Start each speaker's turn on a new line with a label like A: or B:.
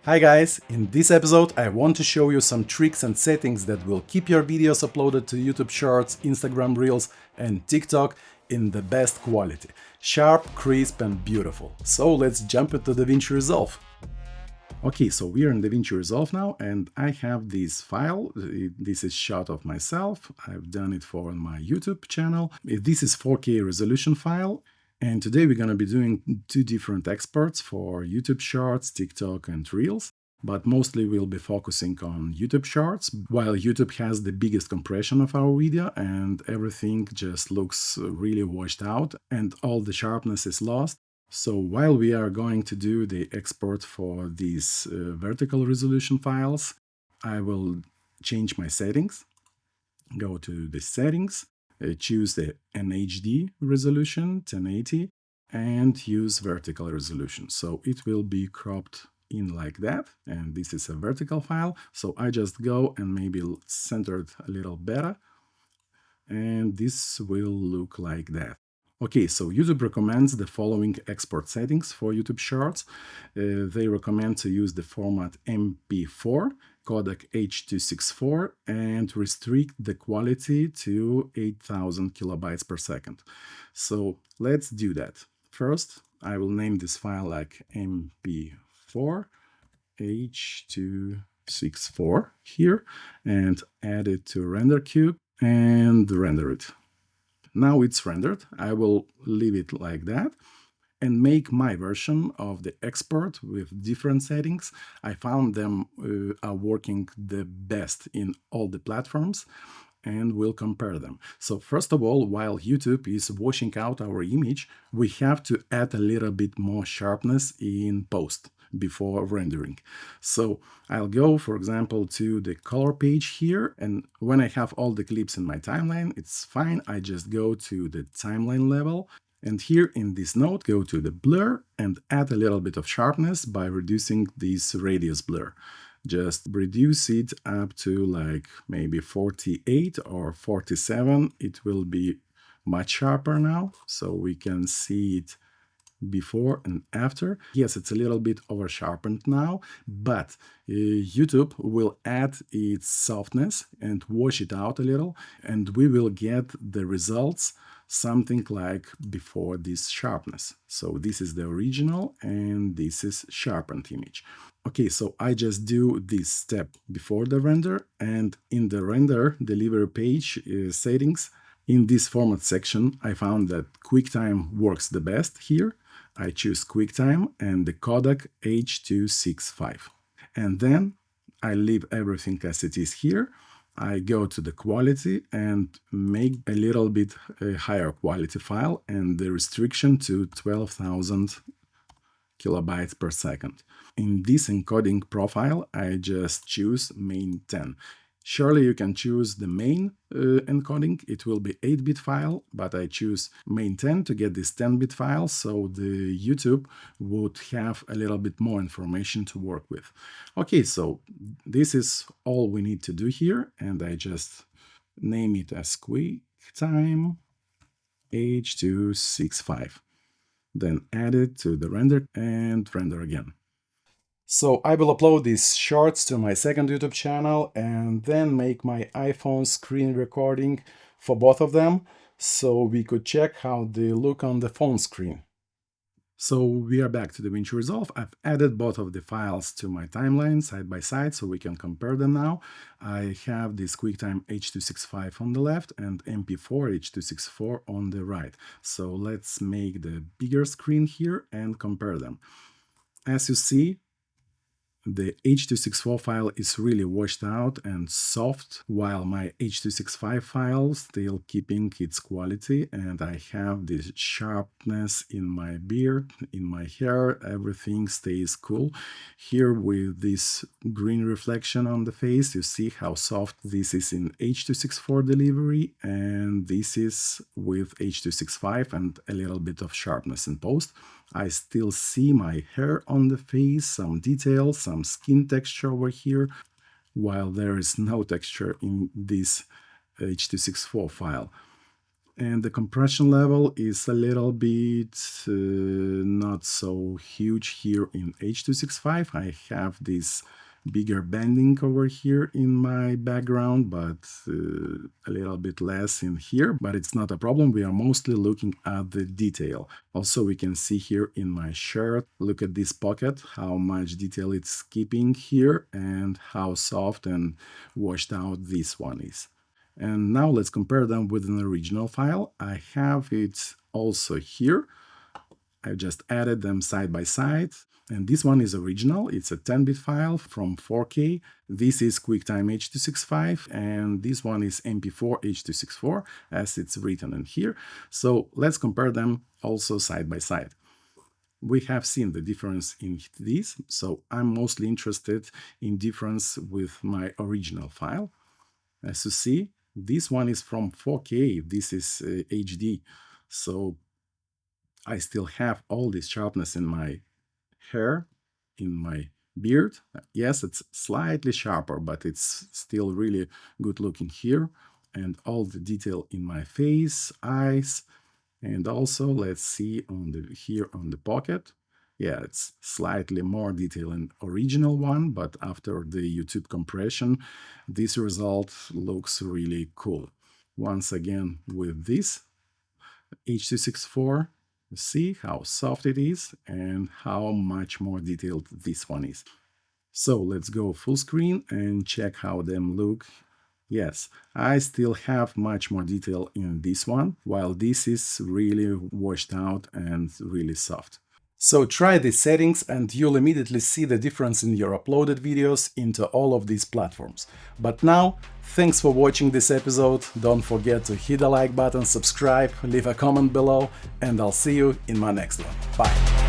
A: Hi guys, in this episode I want to show you some tricks and settings that will keep your videos uploaded to YouTube Shorts, Instagram Reels and TikTok in the best quality. Sharp, crisp and beautiful. So let's jump into DaVinci Resolve. Okay, so we are in DaVinci Resolve now and I have this file. This is shot of myself. I've done it for my YouTube channel. This is 4K resolution file. And today we're going to be doing two different exports for YouTube Shorts, TikTok and Reels. But mostly we'll be focusing on YouTube Shorts, while YouTube has the biggest compression of our video and everything just looks really washed out and all the sharpness is lost. So while we are going to do the export for these vertical resolution files, I will change my settings, go to the settings, choose the NHD resolution 1080 and use vertical resolution. So it will be cropped in like that, and this is a vertical file. So I just go and maybe center it a little better, and this will look like that. Okay, so YouTube recommends the following export settings for YouTube Shorts. They recommend to use the format MP4, codec H.264, and restrict the quality to 8000 kilobytes per second. So let's do that. First, I will name this file like MP4 H.264 here and add it to render queue and render it. Now it's rendered. I will leave it like that and make my version of the export with different settings. I found them are working the best in all the platforms, and we'll compare them. So first of all, while YouTube is washing out our image, we have to add a little bit more sharpness in post before rendering. So I'll go, for example, to the color page here, and when I have all the clips in my timeline, it's fine. I just go to the timeline level, and here in this node, go to the blur and add a little bit of sharpness by reducing this radius blur. Just reduce it up to like maybe 48 or 47. It will be much sharper now, so we can see it before and after. Yes, it's a little bit over sharpened now, but YouTube will add its softness and wash it out a little, and we will get the results something like before this sharpness. So this is the original and this is sharpened image. Okay, so I just do this step before the render, and in the render delivery page settings, in this format section, I found that QuickTime works the best here. I choose QuickTime and the codec H.265. And then I leave everything as it is here. I go to the quality and make a little bit higher quality file and the restriction to 12,000 kilobytes per second. In this encoding profile, I just choose main 10. Surely you can choose the main encoding. It will be 8-bit file, but I choose main 10 to get this 10-bit file, so the YouTube would have a little bit more information to work with. Okay, so this is all we need to do here, and I just name it as QuickTime H.265. Then add it to the render and render again. So I will upload these shorts to my second YouTube channel and then make my iPhone screen recording for both of them, so we could check how they look on the phone screen. So we are back to DaVinci Resolve. I've added both of the files to my timeline side by side so we can compare them now. I have this QuickTime H.265 on the left and MP4 H.264 on the right. So let's make the bigger screen here and compare them. As you see, the H.264 file is really washed out and soft, while my H.265 file still keeping its quality, and I have this sharpness in my beard, in my hair, everything stays cool. Here with this green reflection on the face, you see how soft this is in H.264 delivery, and this is with H.265 and a little bit of sharpness in post. I still see my hair on the face, some details, some skin texture over here, while there is no texture in this H.264 file. And the compression level is a little bit not so huge here in H.265. I have this bigger bending over here in my background, but a little bit less in here, but it's not a problem. We are mostly looking at the detail. Also, we can see here in my shirt, look at this pocket, how much detail it's keeping here and how soft and washed out this one is. And now let's compare them with an original file. I have it also here. I just added them side by side. And this one is original. It's a 10-bit file from 4K. This is QuickTime H.265, and this one is MP4 H.264, as it's written in here. So let's compare them also side by side. We have seen the difference in this, so I'm mostly interested in difference with my original file. As you see, this one is from 4K, this is HD, so I still have all this sharpness in my hair, in my beard. Yes, it's slightly sharper, but it's still really good looking here. And all the detail in my face, eyes, and also let's see here on the pocket. Yeah, it's slightly more detail in original one, but after the YouTube compression, this result looks really cool. Once again with this H.264, see how soft it is and how much more detailed this one is. So let's go full screen and check how them look. Yes, I still have much more detail in this one, while this is really washed out and really soft. So try these settings and you'll immediately see the difference in your uploaded videos into all of these platforms. But now, thanks for watching this episode, don't forget to hit the like button, subscribe, leave a comment below, and I'll see you in my next one. Bye!